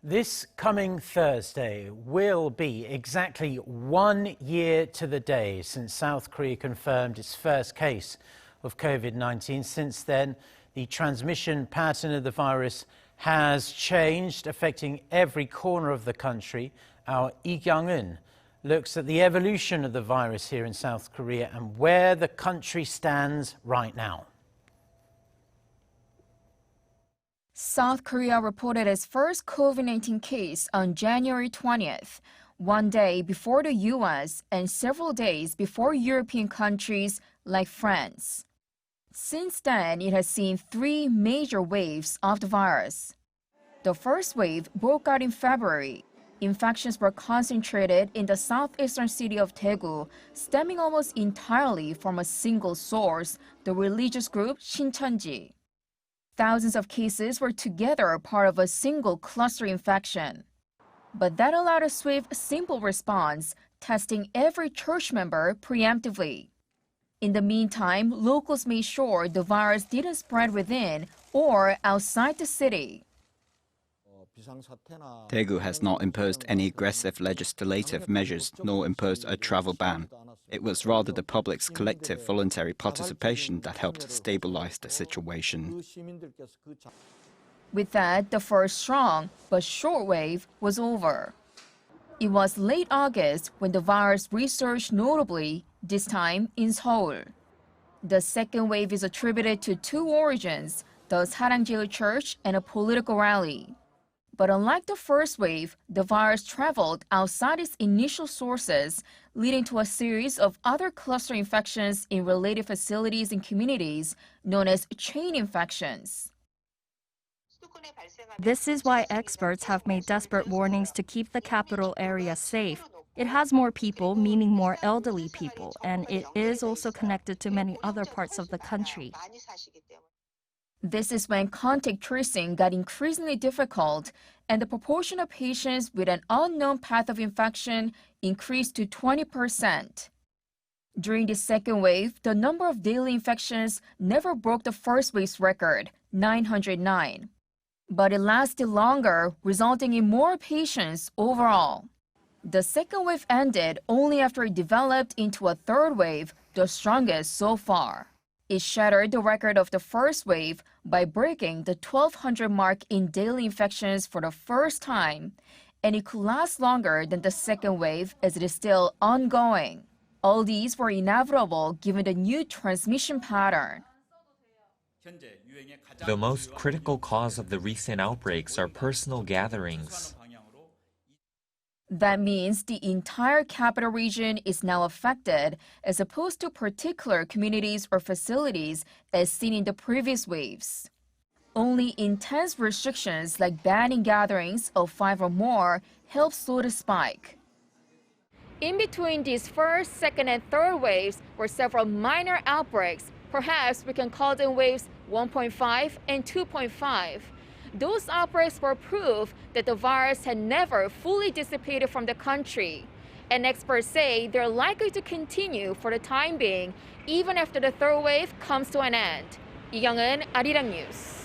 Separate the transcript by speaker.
Speaker 1: This coming Thursday will be exactly 1 year to the day since South Korea confirmed its first case of COVID-19. Since then, the transmission pattern of the virus has changed, affecting every corner of the country. Our Kyung-eun looks at the evolution of the virus here in South Korea and where the country stands right now.
Speaker 2: South Korea reported its first COVID-19 case on January 20th, one day before the U.S. and several days before European countries like France. Since then, it has seen three major waves of the virus. The first wave broke out in February. Infections were concentrated in the southeastern city of Daegu, stemming almost entirely from a single source, the religious group Shincheonji. Thousands of cases were together part of a single cluster infection. But that allowed a swift, simple response, testing every church member preemptively. In the meantime, locals made sure the virus didn't spread within or outside the city.
Speaker 3: Daegu has not imposed any aggressive legislative measures nor imposed a travel ban. It was rather the public's collective voluntary participation that helped stabilize the situation.
Speaker 2: With that, the first strong but short wave was over. It was late August when the virus resurged notably, this time in Seoul. The second wave is attributed to two origins, the Arirang church and a political rally. But unlike the first wave, the virus traveled outside its initial sources, leading to a series of other cluster infections in related facilities and communities, known as chain infections.
Speaker 4: This is why experts have made desperate warnings to keep the capital area safe. It has more people, meaning more elderly people, and it is also connected to many other parts of the country.
Speaker 2: This is when contact tracing got increasingly difficult, and the proportion of patients with an unknown path of infection increased to 20%. During the second wave, the number of daily infections never broke the first wave's record, 909. But it lasted longer, resulting in more patients overall. The second wave ended only after it developed into a third wave, the strongest so far. It shattered the record of the first wave by breaking the 1,200 mark in daily infections for the first time, and it could last longer than the second wave as it is still ongoing. All these were inevitable given the new transmission pattern.
Speaker 5: The most critical cause of the recent outbreaks are personal gatherings.
Speaker 2: That means the entire capital region is now affected, as opposed to particular communities or facilities as seen in the previous waves. Only intense restrictions like banning gatherings of 5 or more help slow the spike. In between these first, second, and third waves were several minor outbreaks. Perhaps we can call them waves 1.5 and 2.5. Those outbreaks were proof that the virus had never fully dissipated from the country. And experts say they're likely to continue for the time being, even after the third wave comes to an end. Kyung-eun, Arirang News.